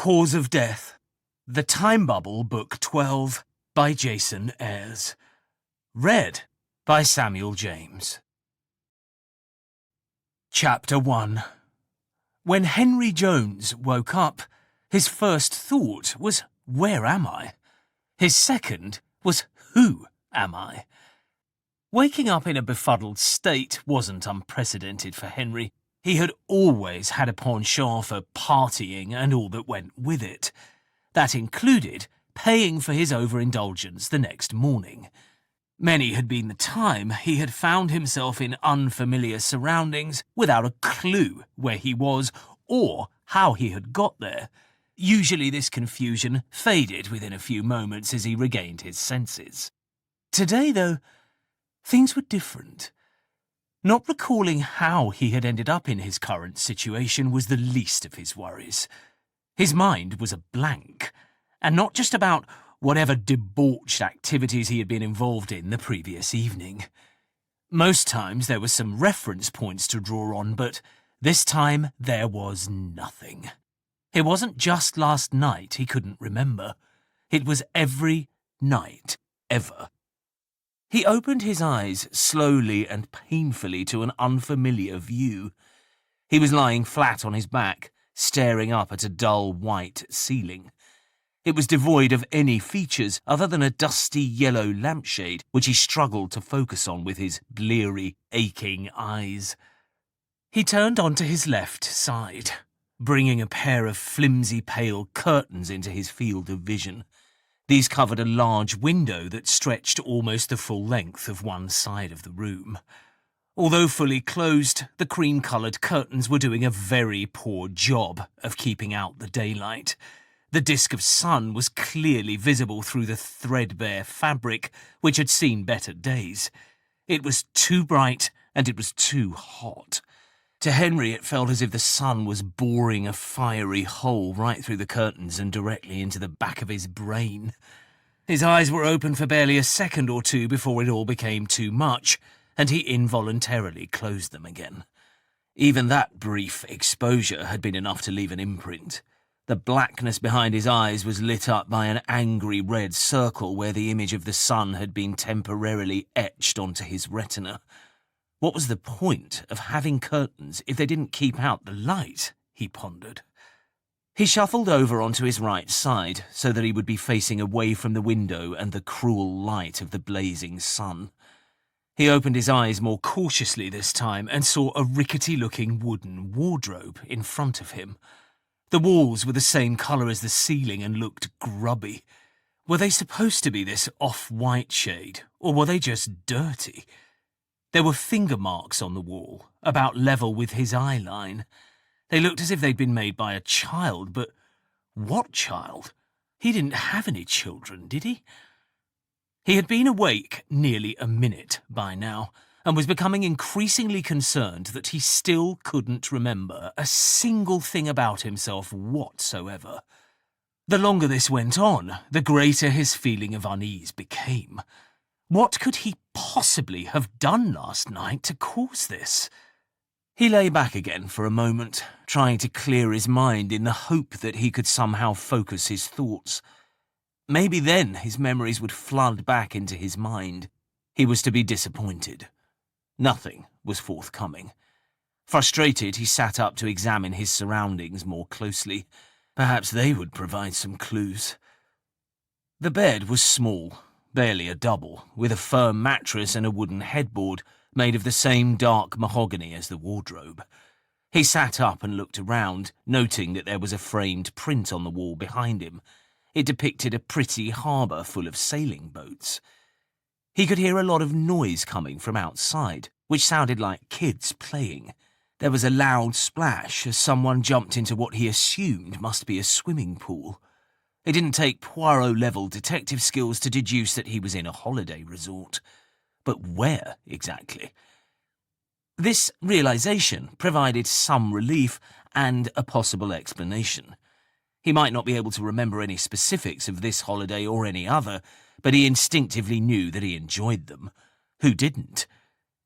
Cause of Death, The Time Bubble, Book 12, by Jason Ayres. Read by Samuel James. Chapter 1. When Henry Jones woke up, his first thought was, "Where am I?" His second was, "Who am I?" Waking up in a befuddled state wasn't unprecedented for Henry. He had always had a penchant for partying and all that went with it. That included paying for his overindulgence the next morning. Many had been the time he had found himself in unfamiliar surroundings without a clue where he was or how he had got there. Usually this confusion faded within a few moments as he regained his senses. Today, though, things were different. Not recalling how he had ended up in his current situation was the least of his worries. His mind was a blank, and not just about whatever debauched activities he had been involved in the previous evening. Most times there were some reference points to draw on, but this time there was nothing. It wasn't just last night he couldn't remember. It was every night, ever. He opened his eyes slowly and painfully to an unfamiliar view. He was lying flat on his back, staring up at a dull white ceiling. It was devoid of any features other than a dusty yellow lampshade which he struggled to focus on with his bleary, aching eyes. He turned onto his left side, bringing a pair of flimsy pale curtains into his field of vision. These covered a large window that stretched almost the full length of one side of the room. Although fully closed, the cream-coloured curtains were doing a very poor job of keeping out the daylight. The disk of sun was clearly visible through the threadbare fabric, which had seen better days. It was too bright and it was too hot. To Henry, it felt as if the sun was boring a fiery hole right through the curtains and directly into the back of his brain. His eyes were open for barely a second or two before it all became too much, and he involuntarily closed them again. Even that brief exposure had been enough to leave an imprint. The blackness behind his eyes was lit up by an angry red circle where the image of the sun had been temporarily etched onto his retina. What was the point of having curtains if they didn't keep out the light, he pondered. He shuffled over onto his right side so that he would be facing away from the window and the cruel light of the blazing sun. He opened his eyes more cautiously this time and saw a rickety-looking wooden wardrobe in front of him. The walls were the same colour as the ceiling and looked grubby. Were they supposed to be this off-white shade, or were they just dirty? There were finger marks on the wall, about level with his eye line. They looked as if they'd been made by a child, but what child? He didn't have any children, did he? He had been awake nearly a minute by now, and was becoming increasingly concerned that he still couldn't remember a single thing about himself whatsoever. The longer this went on, the greater his feeling of unease became. What could he possibly have done last night to cause this? He lay back again for a moment, trying to clear his mind in the hope that he could somehow focus his thoughts. Maybe then his memories would flood back into his mind. He was to be disappointed. Nothing was forthcoming. Frustrated, he sat up to examine his surroundings more closely. Perhaps they would provide some clues. The bed was small, barely a double, with a firm mattress and a wooden headboard made of the same dark mahogany as the wardrobe. He sat up and looked around, noting that there was a framed print on the wall behind him. It depicted a pretty harbour full of sailing boats. He could hear a lot of noise coming from outside, which sounded like kids playing. There was a loud splash as someone jumped into what he assumed must be a swimming pool. It didn't take Poirot-level detective skills to deduce that he was in a holiday resort. But where, exactly? This realization provided some relief and a possible explanation. He might not be able to remember any specifics of this holiday or any other, but he instinctively knew that he enjoyed them. Who didn't?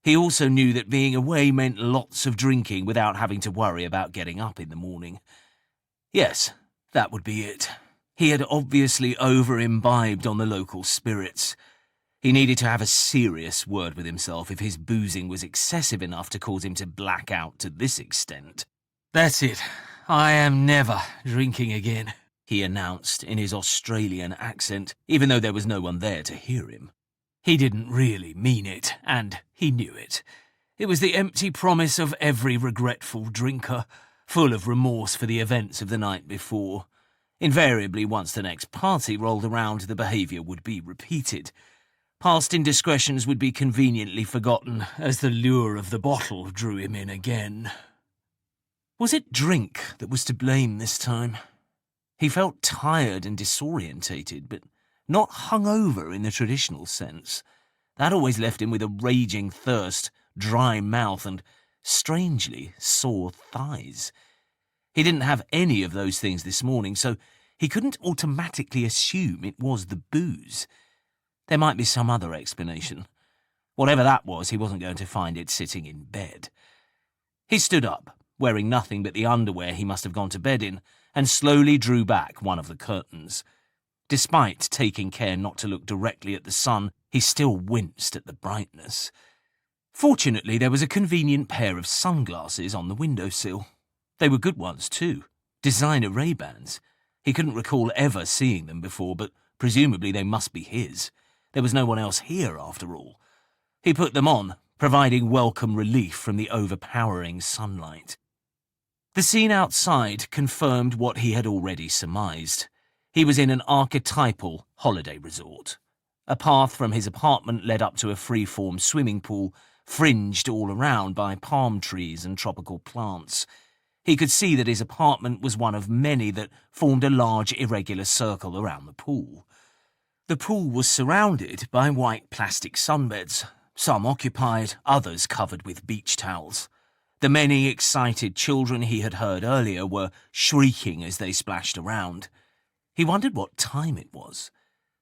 He also knew that being away meant lots of drinking without having to worry about getting up in the morning. Yes, That would be it. He had obviously over-imbibed on the local spirits. He needed to have a serious word with himself if his boozing was excessive enough to cause him to black out to this extent. "That's it. I am never drinking again," he announced in his Australian accent, even though there was no one there to hear him. He didn't really mean it, and he knew it. It was the empty promise of every regretful drinker, full of remorse for the events of the night before. Invariably, once the next party rolled around, the behaviour would be repeated. Past indiscretions would be conveniently forgotten as the lure of the bottle drew him in again. Was it drink that was to blame this time? He felt tired and disorientated, but not hungover in the traditional sense. That always left him with a raging thirst, dry mouth, and, strangely, sore thighs. He didn't have any of those things this morning, so he couldn't automatically assume it was the booze. There might be some other explanation. Whatever that was, he wasn't going to find it sitting in bed. He stood up, wearing nothing but the underwear he must have gone to bed in, and slowly drew back one of the curtains. Despite taking care not to look directly at the sun, he still winced at the brightness. Fortunately, there was a convenient pair of sunglasses on the windowsill. They were good ones, too. Designer Ray-Bans. He couldn't recall ever seeing them before, but presumably they must be his. There was no one else here, after all. He put them on, providing welcome relief from the overpowering sunlight. The scene outside confirmed what he had already surmised. He was in an archetypal holiday resort. A path from his apartment led up to a free-form swimming pool, fringed all around by palm trees and tropical plants. He could see that his apartment was one of many that formed a large irregular circle around the pool. The pool was surrounded by white plastic sunbeds, some occupied, others covered with beach towels. The many excited children he had heard earlier were shrieking as they splashed around. He wondered what time it was.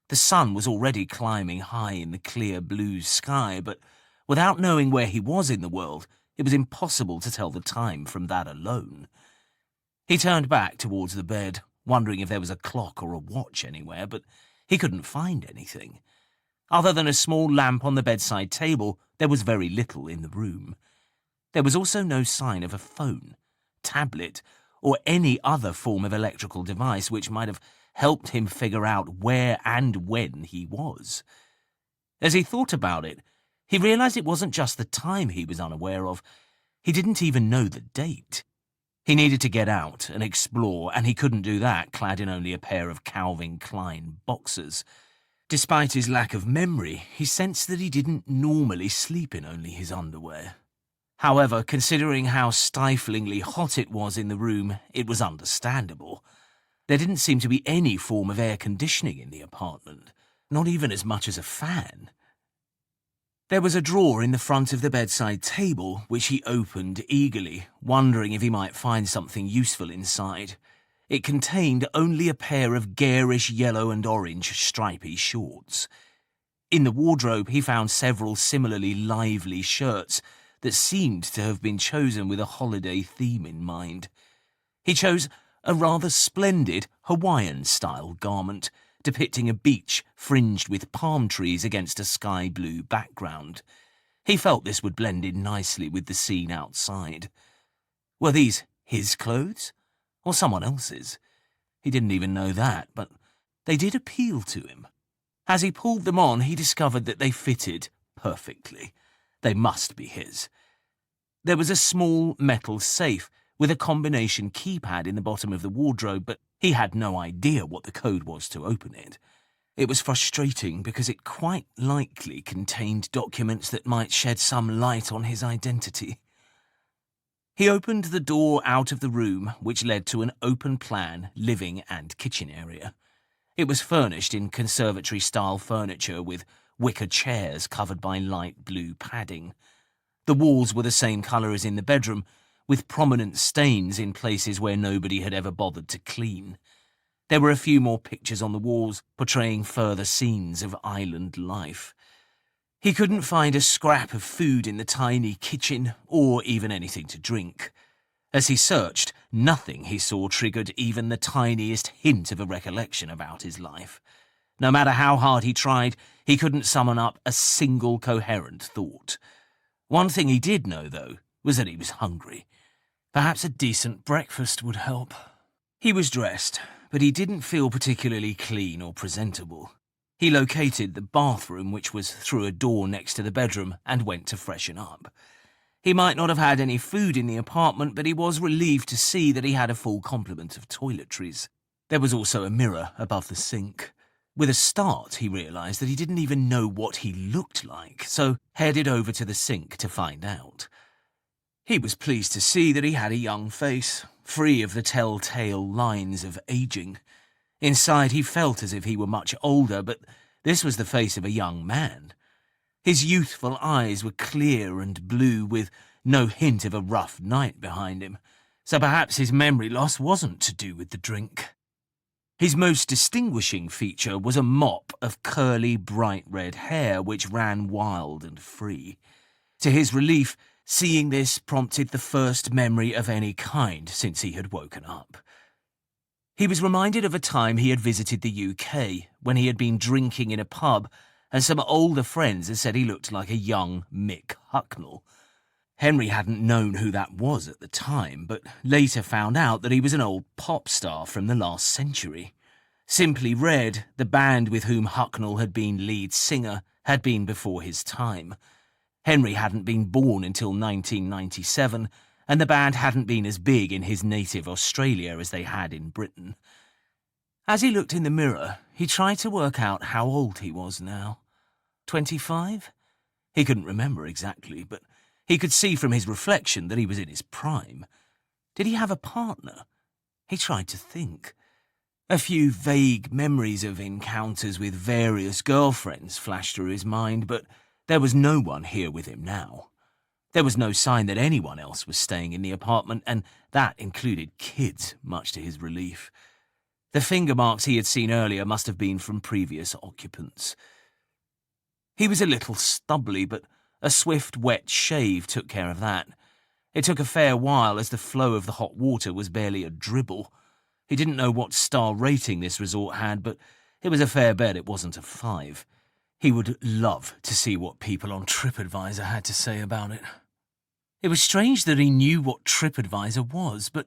The sun was already climbing high in the clear blue sky, but without knowing where he was in the world, it was impossible to tell the time from that alone. He turned back towards the bed, wondering if there was a clock or a watch anywhere, but he couldn't find anything. Other than a small lamp on the bedside table, there was very little in the room. There was also no sign of a phone, tablet, or any other form of electrical device which might have helped him figure out where and when he was. As he thought about it, he realized it wasn't just the time he was unaware of. He didn't even know the date. He needed to get out and explore, and he couldn't do that clad in only a pair of Calvin Klein boxers. Despite his lack of memory, he sensed that he didn't normally sleep in only his underwear. However, considering how stiflingly hot it was in the room, it was understandable. There didn't seem to be any form of air conditioning in the apartment, not even as much as a fan. There was a drawer in the front of the bedside table, which he opened eagerly, wondering if he might find something useful inside. It contained only a pair of garish yellow and orange stripy shorts. In the wardrobe, he found several similarly lively shirts that seemed to have been chosen with a holiday theme in mind. He chose a rather splendid Hawaiian-style garment, depicting a beach fringed with palm trees against a sky-blue background. He felt this would blend in nicely with the scene outside. Were these his clothes? Or someone else's? He didn't even know that, but they did appeal to him. As he pulled them on, he discovered that they fitted perfectly. They must be his. There was a small metal safe with a combination keypad in the bottom of the wardrobe, but he had no idea what the code was to open it. It was frustrating because it quite likely contained documents that might shed some light on his identity. He opened the door out of the room, which led to an open-plan living and kitchen area. It was furnished in conservatory-style furniture with wicker chairs covered by light blue padding. The walls were the same colour as in the bedroom, with prominent stains in places where nobody had ever bothered to clean. There were a few more pictures on the walls, portraying further scenes of island life. He couldn't find a scrap of food in the tiny kitchen, or even anything to drink. As he searched, nothing he saw triggered even the tiniest hint of a recollection about his life. No matter how hard he tried, he couldn't summon up a single coherent thought. One thing he did know, though, was that he was hungry. Perhaps a decent breakfast would help. He was dressed, but he didn't feel particularly clean or presentable. He located the bathroom, which was through a door next to the bedroom, and went to freshen up. He might not have had any food in the apartment, but he was relieved to see that he had a full complement of toiletries. There was also a mirror above the sink. With a start, he realised that he didn't even know what he looked like, so headed over to the sink to find out. He was pleased to see that he had a young face, free of the telltale lines of aging. Inside, he felt as if he were much older, but this was the face of a young man. His youthful eyes were clear and blue, with no hint of a rough night behind him, so perhaps his memory loss wasn't to do with the drink. His most distinguishing feature was a mop of curly, bright red hair which ran wild and free. To his relief, seeing this prompted the first memory of any kind since he had woken up. He was reminded of a time he had visited the UK, when he had been drinking in a pub, and some older friends had said he looked like a young Mick Hucknall. Henry hadn't known who that was at the time, but later found out that he was an old pop star from the last century. Simply Red, the band with whom Hucknall had been lead singer, had been before his time. Henry hadn't been born until 1997, and the band hadn't been as big in his native Australia as they had in Britain. As he looked in the mirror, he tried to work out how old he was now. 25? He couldn't remember exactly, but he could see from his reflection that he was in his prime. Did he have a partner? He tried to think. A few vague memories of encounters with various girlfriends flashed through his mind, but there was no one here with him now. There was no sign that anyone else was staying in the apartment, and that included kids, much to his relief. The finger marks he had seen earlier must have been from previous occupants. He was a little stubbly, but a swift, wet shave took care of that. It took a fair while, as the flow of the hot water was barely a dribble. He didn't know what star rating this resort had, but it was a fair bet it wasn't a 5. He would love to see what people on TripAdvisor had to say about it. It was strange that he knew what TripAdvisor was, but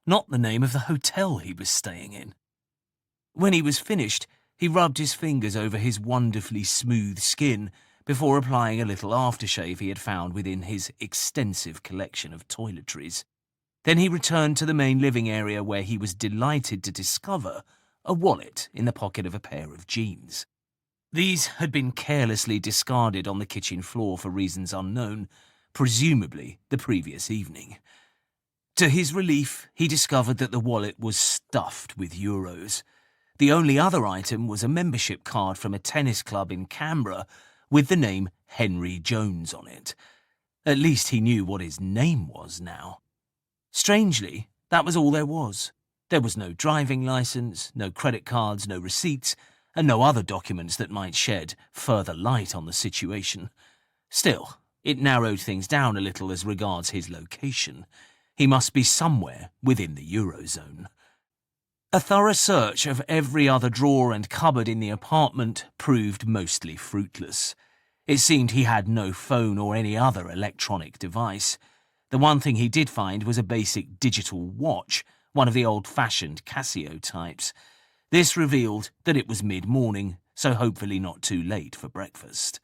not the name of the hotel he was staying in. When he was finished, he rubbed his fingers over his wonderfully smooth skin before applying a little aftershave he had found within his extensive collection of toiletries. Then he returned to the main living area, where he was delighted to discover a wallet in the pocket of a pair of jeans. These had been carelessly discarded on the kitchen floor for reasons unknown, presumably the previous evening. To his relief, he discovered that the wallet was stuffed with euros. The only other item was a membership card from a tennis club in Canberra with the name Henry Jones on it. At least he knew what his name was now. Strangely, that was all there was. There was no driving licence, no credit cards, no receipts, and no other documents that might shed further light on the situation. Still, it narrowed things down a little as regards his location. He must be somewhere within the Eurozone. A thorough search of every other drawer and cupboard in the apartment proved mostly fruitless. It seemed he had no phone or any other electronic device. The one thing he did find was a basic digital watch, one of the old-fashioned Casio types. This revealed that it was mid-morning, so hopefully not too late for breakfast.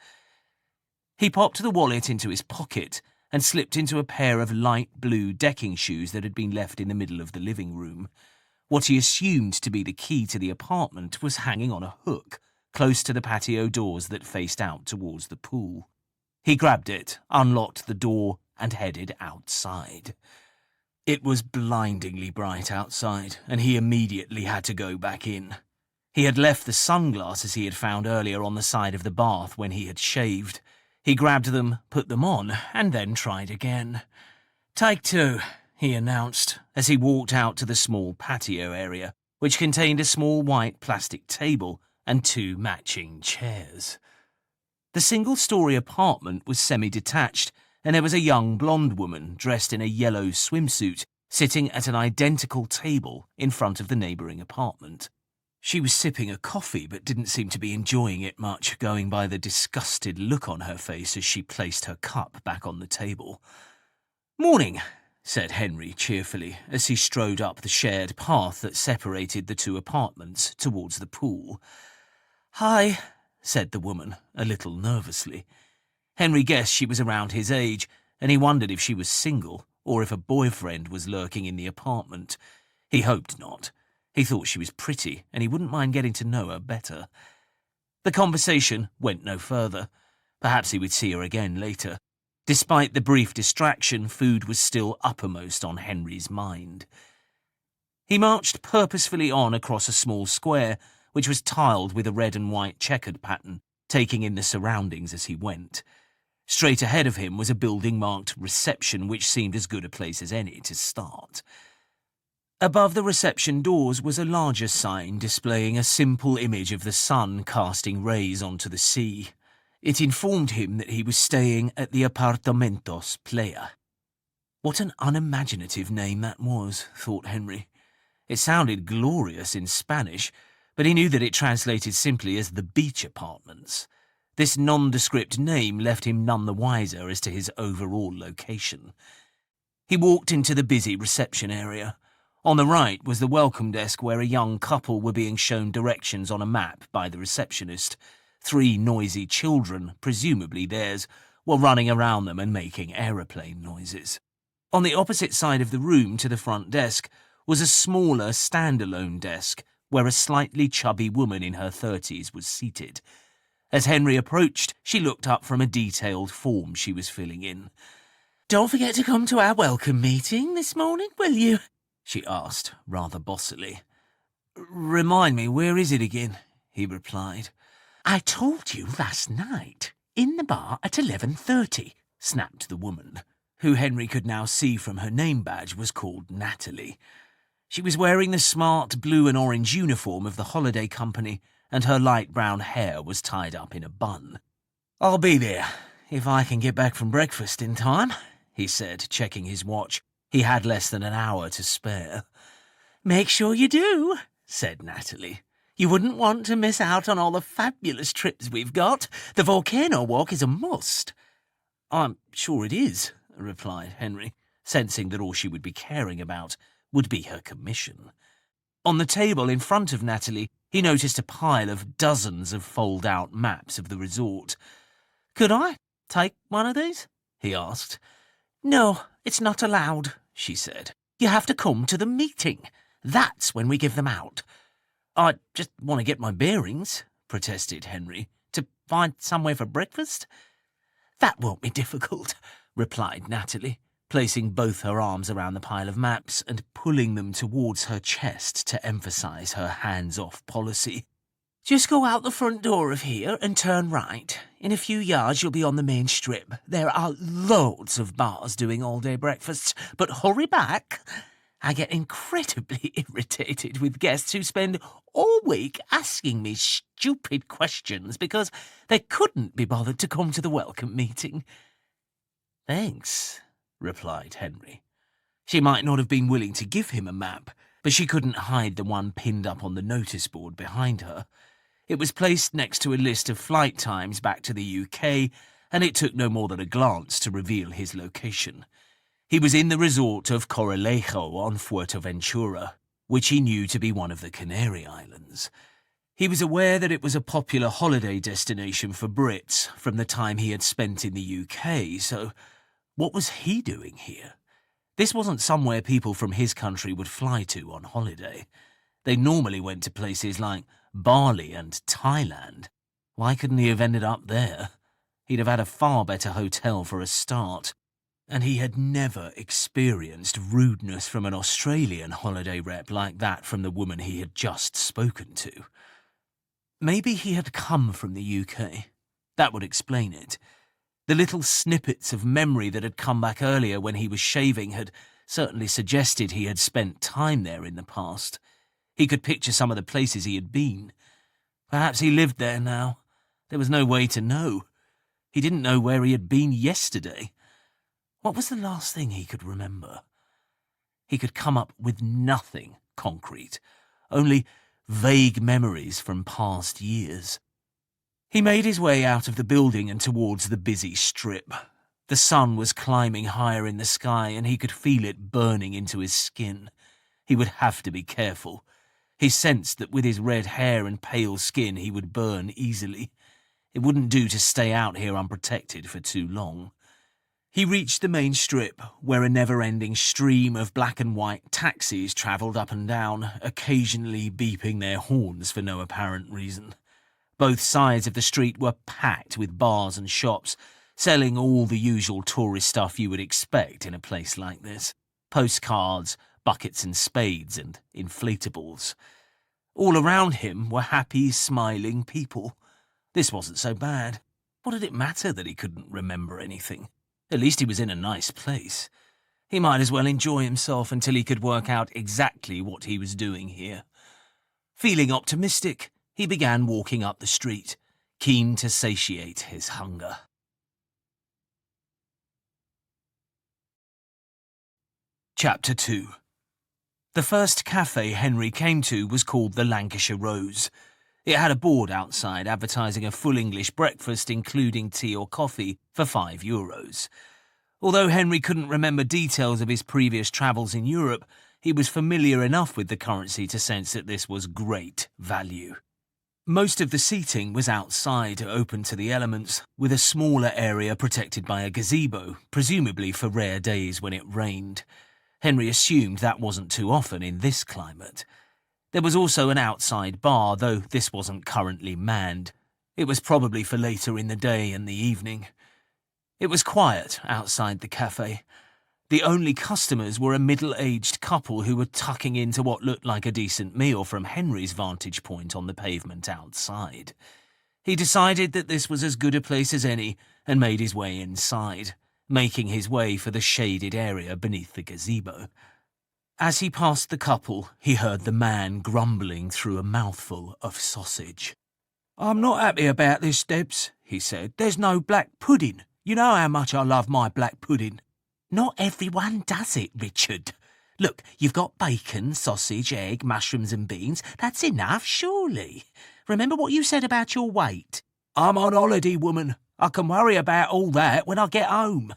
He popped the wallet into his pocket and slipped into a pair of light blue decking shoes that had been left in the middle of the living room. What he assumed to be the key to the apartment was hanging on a hook, close to the patio doors that faced out towards the pool. He grabbed it, unlocked the door, and headed outside. It was blindingly bright outside, and he immediately had to go back in. He had left the sunglasses he had found earlier on the side of the bath when he had shaved. He grabbed them, put them on, and then tried again. "Take 2, he announced, as he walked out to the small patio area, which contained a small white plastic table and 2 matching chairs. The single-story apartment was semi-detached, and there was a young blonde woman dressed in a yellow swimsuit sitting at an identical table in front of the neighbouring apartment. She was sipping a coffee but didn't seem to be enjoying it much, going by the disgusted look on her face as she placed her cup back on the table. "Morning," said Henry cheerfully as he strode up the shared path that separated the two apartments towards the pool. "Hi," said the woman, a little nervously. Henry guessed she was around his age, and he wondered if she was single or if a boyfriend was lurking in the apartment. He hoped not. He thought she was pretty, and he wouldn't mind getting to know her better. The conversation went no further. Perhaps he would see her again later. Despite the brief distraction, food was still uppermost on Henry's mind. He marched purposefully on across a small square, which was tiled with a red and white checkered pattern, taking in the surroundings as he went. Straight ahead of him was a building marked reception, which seemed as good a place as any to start. Above the reception doors was a larger sign displaying a simple image of the sun casting rays onto the sea. It informed him that he was staying at the Apartamentos Playa. What an unimaginative name that was, thought Henry. It sounded glorious in Spanish, but he knew that it translated simply as the beach apartments. This nondescript name left him none the wiser as to his overall location. He walked into the busy reception area. On the right was the welcome desk where a young couple were being shown directions on a map by the receptionist. 3 noisy children, presumably theirs, were running around them and making aeroplane noises. On the opposite side of the room to the front desk was a smaller standalone desk where a slightly chubby woman in her 30s was seated. As Henry approached, she looked up from a detailed form she was filling in. "Don't forget to come to our welcome meeting this morning, will you?" she asked, rather bossily. "Remind me, where is it again?" he replied. "I told you last night. In the bar at 11:30, snapped the woman, who Henry could now see from her name badge was called Natalie. She was wearing the smart blue and orange uniform of the holiday company, and her light brown hair was tied up in a bun. "I'll be there, if I can get back from breakfast in time," he said, checking his watch. He had less than an hour to spare. "Make sure you do," said Natalie. "You wouldn't want to miss out on all the fabulous trips we've got. The volcano walk is a must." "I'm sure it is," replied Henry, sensing that all she would be caring about would be her commission. On the table in front of Natalie, he noticed a pile of dozens of fold-out maps of the resort. "Could I take one of these?" he asked. "No, it's not allowed," she said. "You have to come to the meeting. That's when we give them out." "I just want to get my bearings," protested Henry. "To find somewhere for breakfast?" "That won't be difficult," replied Natalie, placing both her arms around the pile of maps and pulling them towards her chest to emphasize her hands-off policy. "Just go out the front door of here and turn right. In a few yards you'll be on the main strip. There are loads of bars doing all-day breakfasts, but hurry back. I get incredibly irritated with guests who spend all week asking me stupid questions because they couldn't be bothered to come to the welcome meeting." "Thanks," replied Henry. She might not have been willing to give him a map, but she couldn't hide the one pinned up on the notice board behind her. It was placed next to a list of flight times back to the UK, and it took no more than a glance to reveal his location. He was in the resort of Corralejo on Fuerteventura, which he knew to be one of the Canary Islands. He was aware that it was a popular holiday destination for Brits from the time he had spent in the UK, so what was he doing here? This wasn't somewhere people from his country would fly to on holiday. They normally went to places like Bali and Thailand. Why couldn't he have ended up there? He'd have had a far better hotel for a start, and he had never experienced rudeness from an Australian holiday rep like that from the woman he had just spoken to. Maybe he had come from the UK. That would explain it. The little snippets of memory that had come back earlier when he was shaving had certainly suggested he had spent time there in the past. He could picture some of the places he had been. Perhaps he lived there now. There was no way to know. He didn't know where he had been yesterday. What was the last thing he could remember? he could come up with nothing concrete, only vague memories from past years. He made his way out of the building and towards the busy strip. The sun was climbing higher in the sky and he could feel it burning into his skin. He would have to be careful. He sensed that with his red hair and pale skin he would burn easily. It wouldn't do to stay out here unprotected for too long. He reached the main strip, where a never-ending stream of black and white taxis travelled up and down, occasionally beeping their horns for no apparent reason. Both sides of the street were packed with bars and shops, selling all the usual tourist stuff you would expect in a place like this. Postcards, buckets and spades, and inflatables. All around him were happy, smiling people. This wasn't so bad. What did it matter that he couldn't remember anything? At least he was in a nice place. He might as well enjoy himself until he could work out exactly what he was doing here. Feeling optimistic, he began walking up the street, keen to satiate his hunger. Chapter 2. The first cafe Henry came to was called the Lancashire Rose. It had a board outside advertising a full English breakfast including tea or coffee for €5. Although Henry couldn't remember details of his previous travels in Europe, he was familiar enough with the currency to sense that this was great value. Most of the seating was outside, open to the elements, with a smaller area protected by a gazebo, presumably for rare days when it rained. Henry assumed that wasn't too often in this climate. There was also an outside bar, though this wasn't currently manned. It was probably for later in the day and the evening. It was quiet outside the cafe. The only customers were a middle-aged couple who were tucking into what looked like a decent meal from Henry's vantage point on the pavement outside. He decided that this was as good a place as any and made his way inside, making his way for the shaded area beneath the gazebo. As he passed the couple, he heard the man grumbling through a mouthful of sausage. "I'm not happy about this, Debs," he said. "There's no black pudding. You know how much I love my black pudding." "Not everyone does it, Richard. Look, you've got bacon, sausage, egg, mushrooms and beans. That's enough, surely. Remember what you said about your weight." "I'm on holiday, woman. I can worry about all that when I get home."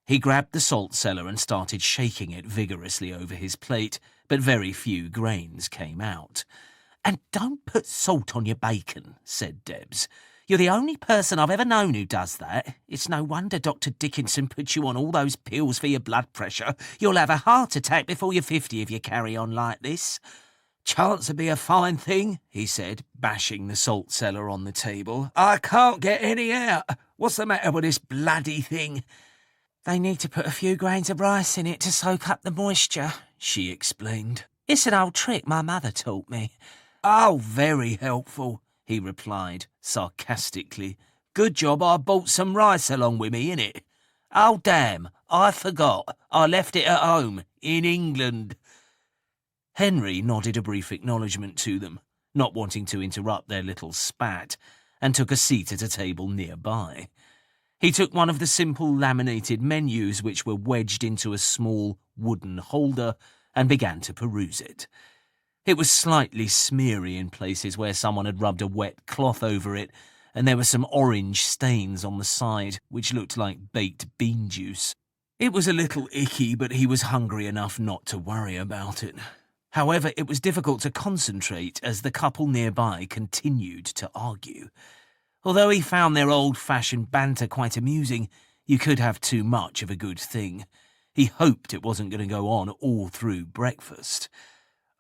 He grabbed the salt cellar and started shaking it vigorously over his plate, but very few grains came out. "And don't put salt on your bacon," said Debs. "You're the only person I've ever known who does that. It's no wonder Dr. Dickinson put you on all those pills for your blood pressure. You'll have a heart attack before you're 50 if you carry on like this." "Chance would be a fine thing," he said, bashing the salt cellar on the table. "I can't get any out. What's the matter with this bloody thing?" "They need to put a few grains of rice in it to soak up the moisture," she explained. "It's an old trick my mother taught me." "Oh, very helpful," he replied, sarcastically. "Good job I brought some rice along with me, innit? Oh, damn, I forgot. I left it at home, in England." Henry nodded a brief acknowledgement to them, not wanting to interrupt their little spat, and took a seat at a table nearby. He took one of the simple laminated menus which were wedged into a small wooden holder and began to peruse it. It was slightly smeary in places where someone had rubbed a wet cloth over it, and there were some orange stains on the side which looked like baked bean juice. It was a little icky, but he was hungry enough not to worry about it. However, it was difficult to concentrate as the couple nearby continued to argue. Although he found their old-fashioned banter quite amusing, you could have too much of a good thing. He hoped it wasn't going to go on all through breakfast.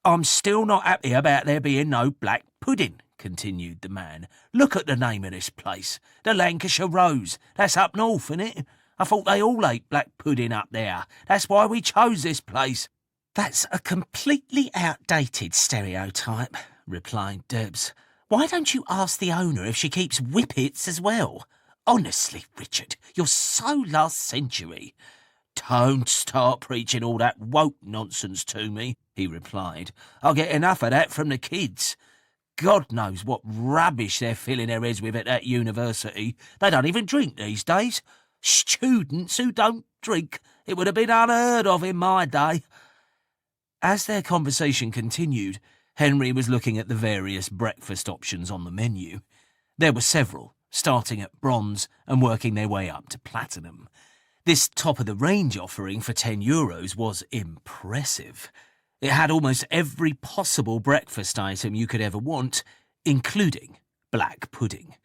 "I'm still not happy about there being no black pudding," continued the man. "Look at the name of this place. The Lancashire Rose. That's up north, innit? I thought they all ate black pudding up there. That's why we chose this place." "That's a completely outdated stereotype," replied Debs. "Why don't you ask the owner if she keeps whippets as well? Honestly, Richard, you're so last century." "Don't start preaching all that woke nonsense to me," he replied. "I'll get enough of that from the kids. God knows what rubbish they're filling their heads with at that university. They don't even drink these days. Students who don't drink. It would have been unheard of in my day." As their conversation continued, Henry was looking at the various breakfast options on the menu. There were several, starting at bronze and working their way up to platinum. This top-of-the-range offering for €10 was impressive. It had almost every possible breakfast item you could ever want, including black pudding.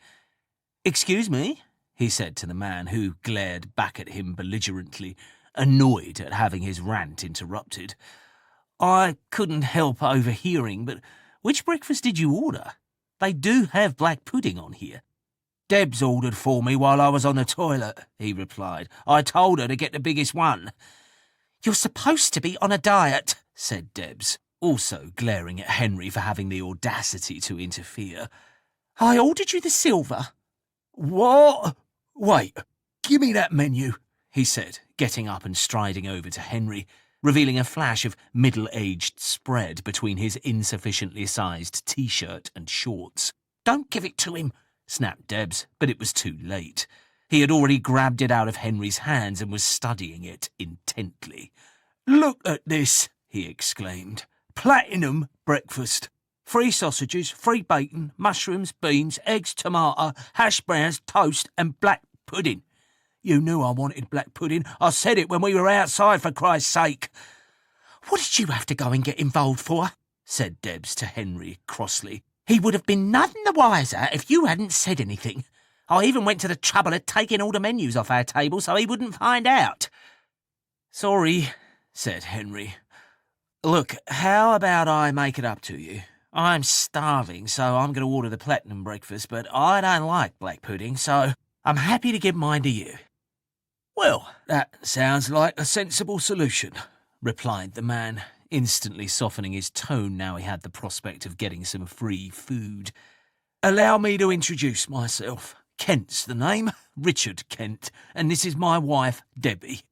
"Excuse me?" he said to the man, who glared back at him belligerently, annoyed at having his rant interrupted. "I couldn't help overhearing, but which breakfast did you order? They do have black pudding on here." "Deb's ordered for me while I was on the toilet," he replied. "I told her to get the biggest one." "You're supposed to be on a diet," said Debs, also glaring at Henry for having the audacity to interfere. "I ordered you the silver." "What? Wait, give me that menu," he said, getting up and striding over to Henry, revealing a flash of middle-aged spread between his insufficiently sized T-shirt and shorts. "Don't give it to him," snapped Debs, but it was too late. He had already grabbed it out of Henry's hands and was studying it intently. "Look at this," he exclaimed. "Platinum breakfast. 3 sausages, 3 bacon, mushrooms, beans, eggs, tomato, hash browns, toast, and black pudding. You knew I wanted black pudding. I said it when we were outside, for Christ's sake." "What did you have to go and get involved for?" said Debs to Henry crossly. "He would have been none the wiser if you hadn't said anything. I even went to the trouble of taking all the menus off our table so he wouldn't find out." "Sorry," said Henry. "Look, how about I make it up to you? I'm starving, so I'm going to order the platinum breakfast, but I don't like black pudding, so I'm happy to give mine to you." "Well, that sounds like a sensible solution," replied the man, instantly softening his tone now he had the prospect of getting some free food. "Allow me to introduce myself. Kent's the name, Richard Kent, and this is my wife, Debbie."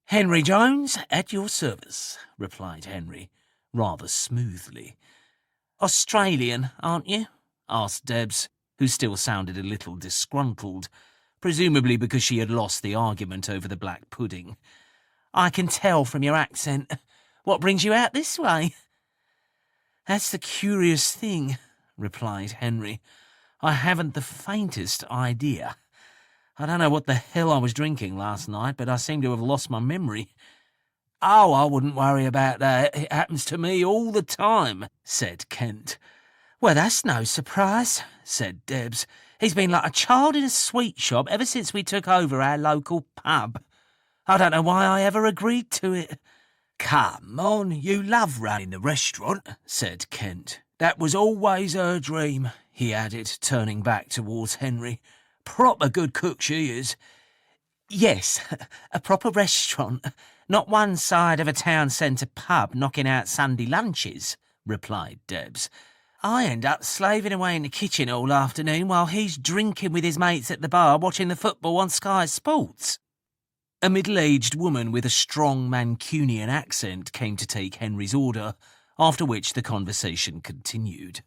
"Henry Jones, at your service," replied Henry, rather smoothly. "Australian, aren't you?" asked Debs, who still sounded a little disgruntled, presumably because she had lost the argument over the black pudding. "I can tell from your accent. What brings you out this way?" "That's the curious thing," replied Henry. "I haven't the faintest idea. I don't know what the hell I was drinking last night, but I seem to have lost my memory." "Oh, I wouldn't worry about that. It happens to me all the time," said Kent. "Well, that's no surprise," said Debs. "He's been like a child in a sweet shop ever since we took over our local pub. I don't know why I ever agreed to it." "Come on, you love running the restaurant," said Kent. "That was always her dream," he added, turning back towards Henry. "Proper good cook she is." "Yes, a proper restaurant, not one side of a town centre pub knocking out Sunday lunches," replied Debs. "I end up slaving away in the kitchen all afternoon while he's drinking with his mates at the bar watching the football on Sky Sports." A middle-aged woman with a strong Mancunian accent came to take Henry's order, after which the conversation continued.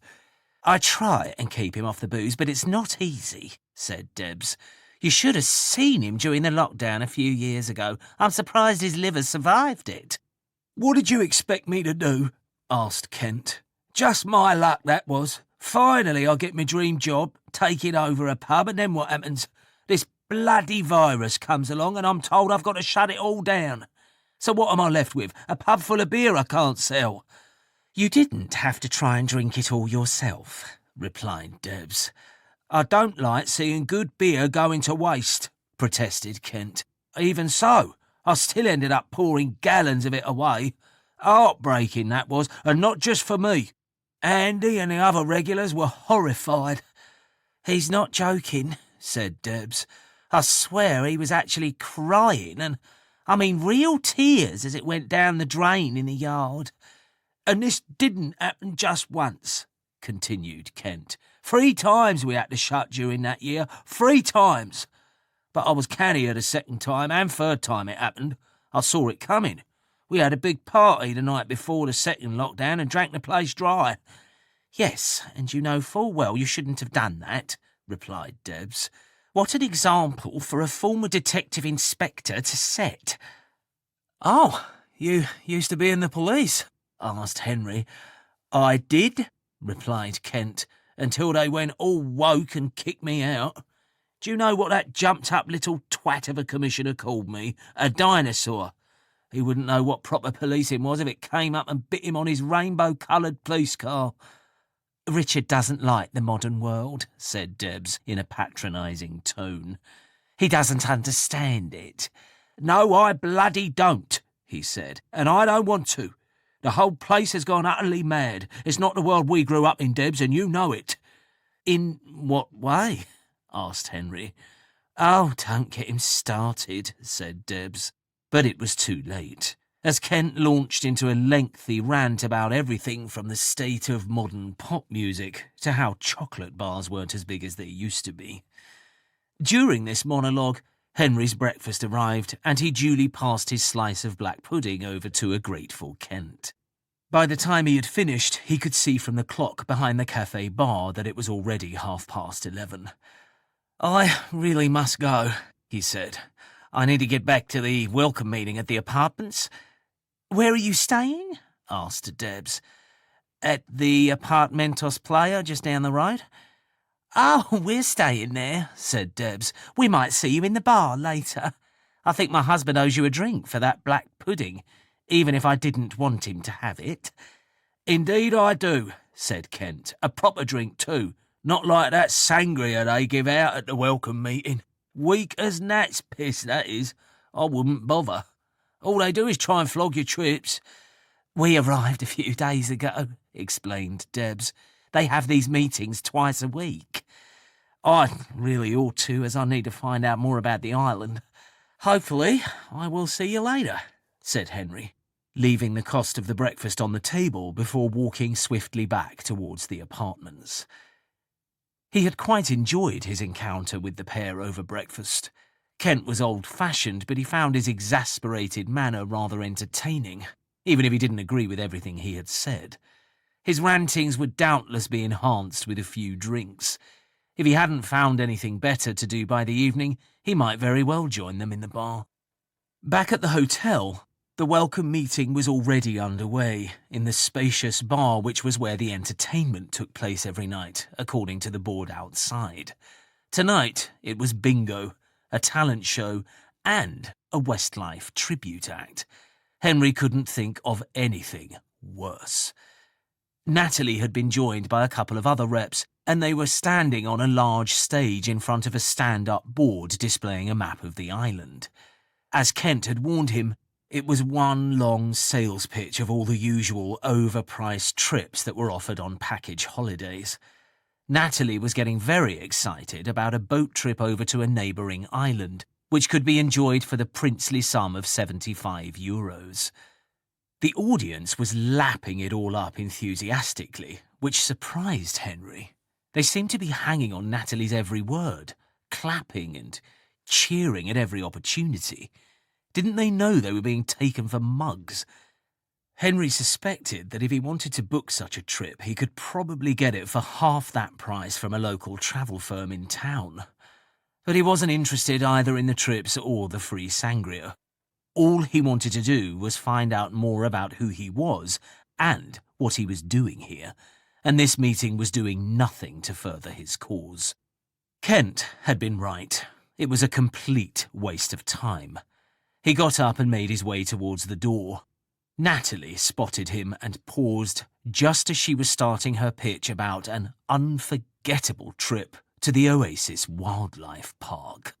"I try and keep him off the booze, but it's not easy," said Debs. "You should have seen him during the lockdown a few years ago. I'm surprised his liver survived it." "What did you expect me to do?" asked Kent. "Just my luck, that was. Finally I get my dream job, taking over a pub, and then what happens? This bloody virus comes along and I'm told I've got to shut it all down. So what am I left with? A pub full of beer I can't sell." "You didn't have to try and drink it all yourself," replied Debs. "I don't like seeing good beer going to waste," protested Kent. "Even so, I still ended up pouring gallons of it away. Heartbreaking, that was, and not just for me. Andy and the other regulars were horrified." "He's not joking," said Debs. "I swear he was actually crying, and I mean real tears as it went down the drain in the yard." "And this didn't happen just once," continued Kent. 3 times we had to shut during that year. 3 times. But I was cannier the second time and third time it happened. I saw it coming. We had a big party the night before the second lockdown and drank the place dry." "Yes, and you know full well you shouldn't have done that," replied Debs. "What an example for a former detective inspector to set." "Oh, you used to be in the police?" asked Henry. "I did," replied Kent, "until they went all woke and kicked me out. Do you know what that jumped-up little twat of a commissioner called me? A dinosaur. He wouldn't know what proper policing was if it came up and bit him on his rainbow-coloured police car." "Richard doesn't like the modern world," said Debs in a patronising tone. "He doesn't understand it." "No, I bloody don't," he said, "and I don't want to. The whole place has gone utterly mad. It's not the world we grew up in, Debs, and you know it." "In what way?" asked Henry. "Oh, don't get him started," said Debs. But it was too late, as Kent launched into a lengthy rant about everything from the state of modern pop music to how chocolate bars weren't as big as they used to be. During this monologue, Henry's breakfast arrived, and he duly passed his slice of black pudding over to a grateful Kent. By the time he had finished, he could see from the clock behind the cafe bar that it was already 11:30. "I really must go," he said. "I need to get back to the welcome meeting at the apartments." "Where are you staying?" asked Debs. "At the Apartmentos Playa just down the road." "Oh, we're staying there," said Debs. "We might see you in the bar later. I think my husband owes you a drink for that black pudding, even if I didn't want him to have it." "Indeed I do," said Kent. "A proper drink too, not like that sangria they give out at the welcome meeting. Weak as gnat's piss, that is. I wouldn't bother. All they do is try and flog your trips." "We arrived a few days ago," explained Debs. "They have these meetings twice a week." "I really ought to, as I need to find out more about the island. Hopefully, I will see you later," said Henry, leaving the cost of the breakfast on the table before walking swiftly back towards the apartments. He had quite enjoyed his encounter with the pair over breakfast. Kent was old-fashioned, but he found his exasperated manner rather entertaining, even if he didn't agree with everything he had said. His rantings would doubtless be enhanced with a few drinks. If he hadn't found anything better to do by the evening, he might very well join them in the bar. Back at the hotel, the welcome meeting was already underway in the spacious bar which was where the entertainment took place every night, according to the board outside. Tonight, it was bingo, a talent show, and a Westlife tribute act. Henry couldn't think of anything worse. Natalie had been joined by a couple of other reps, and they were standing on a large stage in front of a stand-up board displaying a map of the island. As Kent had warned him, it was one long sales pitch of all the usual overpriced trips that were offered on package holidays. Natalie was getting very excited about a boat trip over to a neighbouring island, which could be enjoyed for the princely sum of €75. The audience was lapping it all up enthusiastically, which surprised Henry. They seemed to be hanging on Natalie's every word, clapping and cheering at every opportunity. Didn't they know they were being taken for mugs? Henry suspected that if he wanted to book such a trip, he could probably get it for half that price from a local travel firm in town. But he wasn't interested either in the trips or the free sangria. All he wanted to do was find out more about who he was and what he was doing here, and this meeting was doing nothing to further his cause. Kent had been right. It was a complete waste of time. He got up and made his way towards the door. Natalie spotted him and paused just as she was starting her pitch about an unforgettable trip to the Oasis Wildlife Park.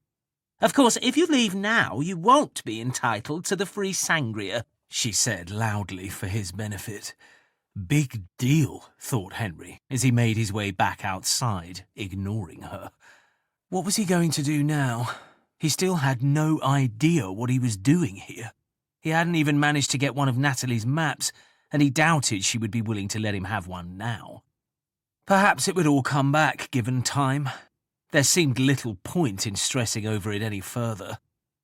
"Of course, if you leave now, you won't be entitled to the free sangria," she said loudly for his benefit. Big deal, thought Henry, as he made his way back outside, ignoring her. What was he going to do now? He still had no idea what he was doing here. He hadn't even managed to get one of Natalie's maps, and he doubted she would be willing to let him have one now. Perhaps it would all come back, given time. There seemed little point in stressing over it any further.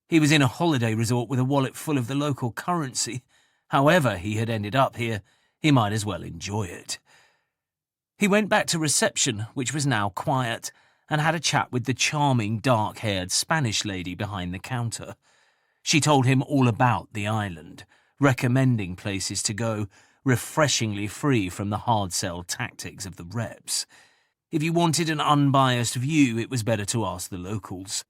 He was in a holiday resort with a wallet full of the local currency. However he had ended up here, he might as well enjoy it. He went back to reception, which was now quiet, and had a chat with the charming dark-haired Spanish lady behind the counter. She told him all about the island, recommending places to go, refreshingly free from the hard-sell tactics of the reps. If you wanted an unbiased view, it was better to ask the locals.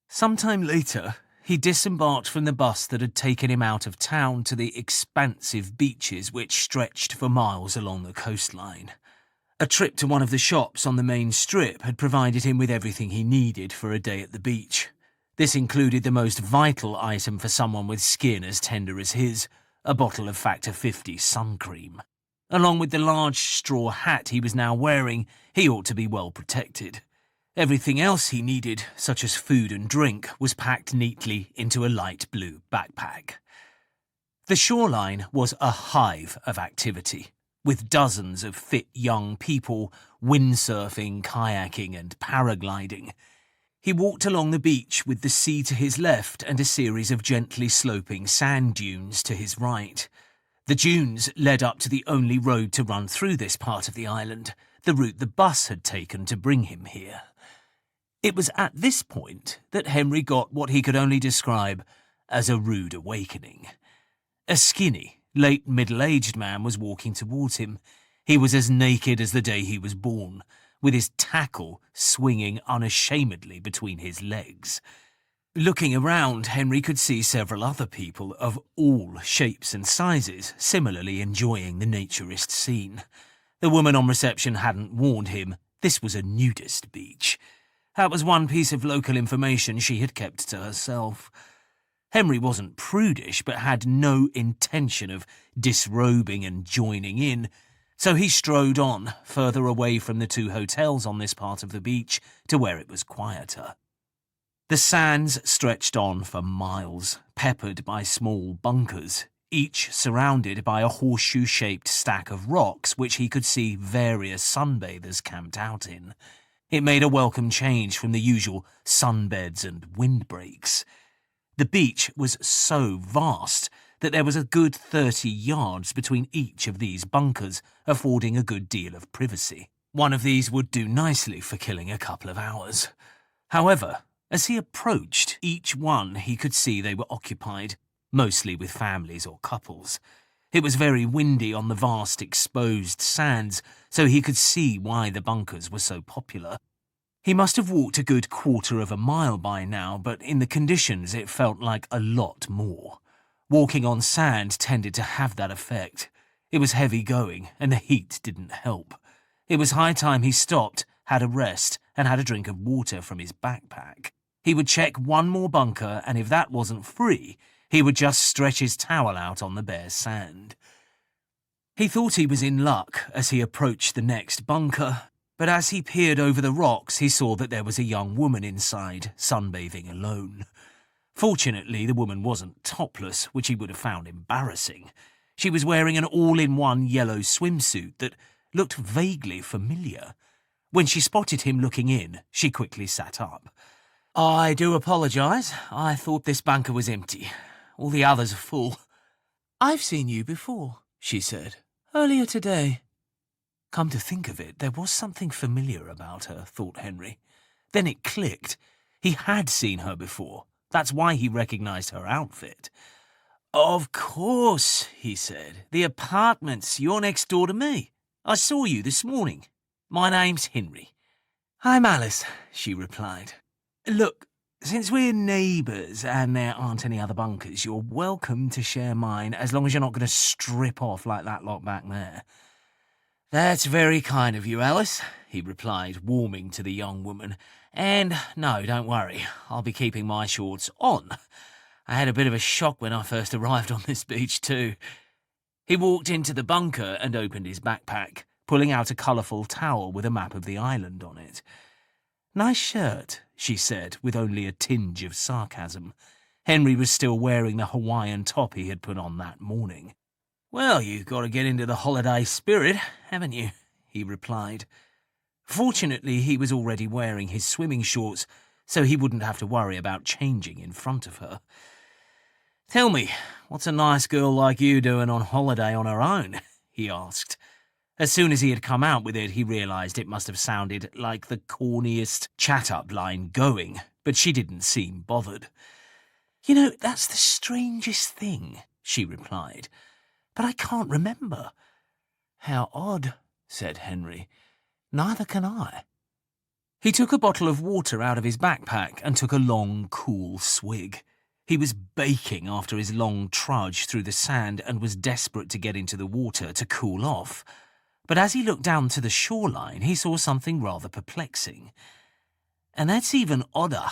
Sometime later, he disembarked from the bus that had taken him out of town to the expansive beaches which stretched for miles along the coastline. A trip to one of the shops on the main strip had provided him with everything he needed for a day at the beach. This included the most vital item for someone with skin as tender as his, a bottle of Factor 50 sun cream. Along with the large straw hat he was now wearing, he ought to be well protected. Everything else he needed, such as food and drink, was packed neatly into a light blue backpack. The shoreline was a hive of activity, with dozens of fit young people windsurfing, kayaking and paragliding. He walked along the beach with the sea to his left and a series of gently sloping sand dunes to his right. The dunes led up to the only road to run through this part of the island, the route the bus had taken to bring him here. It was at this point that Henry got what he could only describe as a rude awakening. A skinny, late middle-aged man was walking towards him. He was as naked as the day he was born, with his tackle swinging unashamedly between his legs. Looking around, Henry could see several other people of all shapes and sizes similarly enjoying the naturist scene. The woman on reception hadn't warned him this was a nudist beach. That was one piece of local information she had kept to herself. Henry wasn't prudish, but had no intention of disrobing and joining in, so he strode on, further away from the two hotels on this part of the beach to where it was quieter. The sands stretched on for miles, peppered by small bunkers, each surrounded by a horseshoe-shaped stack of rocks which he could see various sunbathers camped out in. It made a welcome change from the usual sunbeds and windbreaks. The beach was so vast that there was a good 30 yards between each of these bunkers, affording a good deal of privacy. One of these would do nicely for killing a couple of hours. However, as he approached each one, he could see they were occupied, mostly with families or couples. It was very windy on the vast exposed sands, so he could see why the bunkers were so popular. He must have walked a good quarter of a mile by now, but in the conditions it felt like a lot more. Walking on sand tended to have that effect. It was heavy going, and the heat didn't help. It was high time he stopped, had a rest, and had a drink of water from his backpack. He would check one more bunker, and if that wasn't free, he would just stretch his towel out on the bare sand. He thought he was in luck as he approached the next bunker, but as he peered over the rocks, he saw that there was a young woman inside, sunbathing alone. Fortunately, the woman wasn't topless, which he would have found embarrassing. She was wearing an all-in-one yellow swimsuit that looked vaguely familiar. When she spotted him looking in, she quickly sat up. "I do apologise. I thought this bunker was empty. All the others are full." "I've seen you before," she said. "Earlier today." Come to think of it, there was something familiar about her, thought Henry. Then it clicked. He had seen her before. That's why he recognised her outfit. "Of course," he said. "The apartments. You're next door to me. I saw you this morning. My name's Henry." "I'm Alice," she replied. "Look, since we're neighbours and there aren't any other bunkers, you're welcome to share mine as long as you're not going to strip off like that lot back there." "That's very kind of you, Alice," he replied, warming to the young woman. "And no, don't worry, I'll be keeping my shorts on. I had a bit of a shock when I first arrived on this beach too." He walked into the bunker and opened his backpack, pulling out a colourful towel with a map of the island on it. "Nice shirt," she said, with only a tinge of sarcasm. Henry was still wearing the Hawaiian top he had put on that morning. "Well, you've got to get into the holiday spirit, haven't you?" he replied. Fortunately, he was already wearing his swimming shorts, so he wouldn't have to worry about changing in front of her. "Tell me, what's a nice girl like you doing on holiday on her own?" he asked. As soon as he had come out with it, he realised it must have sounded like the corniest chat-up line going, but she didn't seem bothered. "You know, that's the strangest thing," she replied. but I can't remember." "How odd," said Henry. "Neither can I." He took a bottle of water out of his backpack and took a long, cool swig. He was baking after his long trudge through the sand and was desperate to get into the water to cool off. But as he looked down to the shoreline, he saw something rather perplexing. "And that's even odder.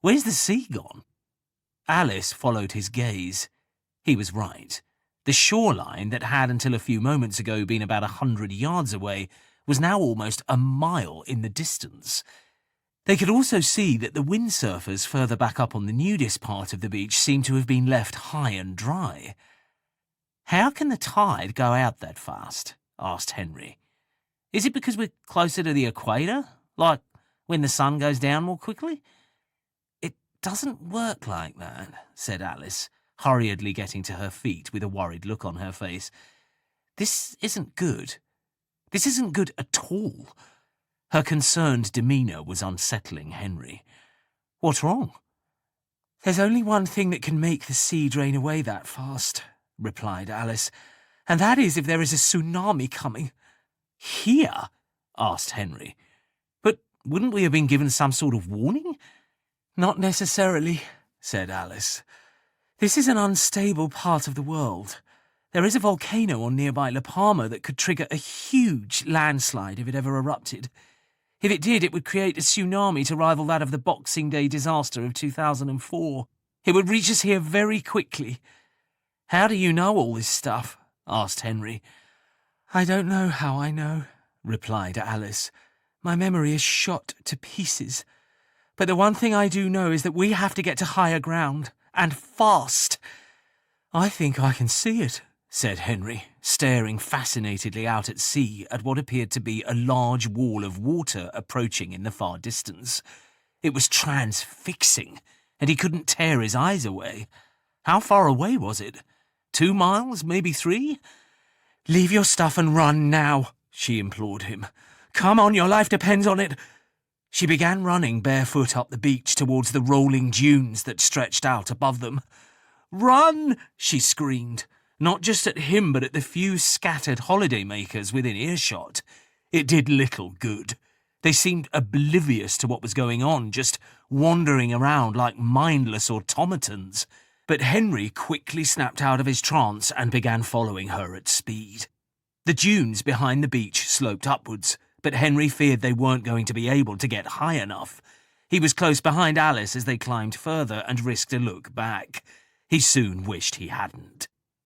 Where's the sea gone?" Alice followed his gaze. He was right. The shoreline that had until a few moments ago been about 100 yards away was now almost a mile in the distance. They could also see that the windsurfers further back up on the nudist part of the beach seemed to have been left high and dry. "How can the tide go out that fast?" asked Henry. "Is it because we're closer to the equator, like when the sun goes down more quickly?" "It doesn't work like that," said Alice, hurriedly getting to her feet with a worried look on her face. "This isn't good. This isn't good at all." Her concerned demeanour was unsettling Henry. "What's wrong?" "There's only one thing that can make the sea drain away that fast," replied Alice, "and that is if there is a tsunami coming." "Here?" asked Henry. "But wouldn't we have been given some sort of warning?" "Not necessarily," said Alice. "This is an unstable part of the world. There is a volcano on nearby La Palma that could trigger a huge landslide if it ever erupted. If it did, it would create a tsunami to rival that of the Boxing Day disaster of 2004. It would reach us here very quickly." "How do you know all this stuff?" asked Henry. "I don't know how I know," replied Alice. "My memory is shot to pieces. But the one thing I do know is that we have to get to higher ground, and fast." "I think I can see it," said Henry, staring fascinatedly out at sea at what appeared to be a large wall of water approaching in the far distance. It was transfixing, and he couldn't tear his eyes away. How far away was it? 2 miles, maybe 3? "Leave your stuff and run now," she implored him. "Come on, your life depends on it." She began running barefoot up the beach towards the rolling dunes that stretched out above them. "Run!" she screamed. Not just at him, but at the few scattered holidaymakers within earshot. It did little good. They seemed oblivious to what was going on, just wandering around like mindless automatons. But Henry quickly snapped out of his trance and began following her at speed. The dunes behind the beach sloped upwards, but Henry feared they weren't going to be able to get high enough. He was close behind Alice as they climbed further and risked a look back. He soon wished he hadn't.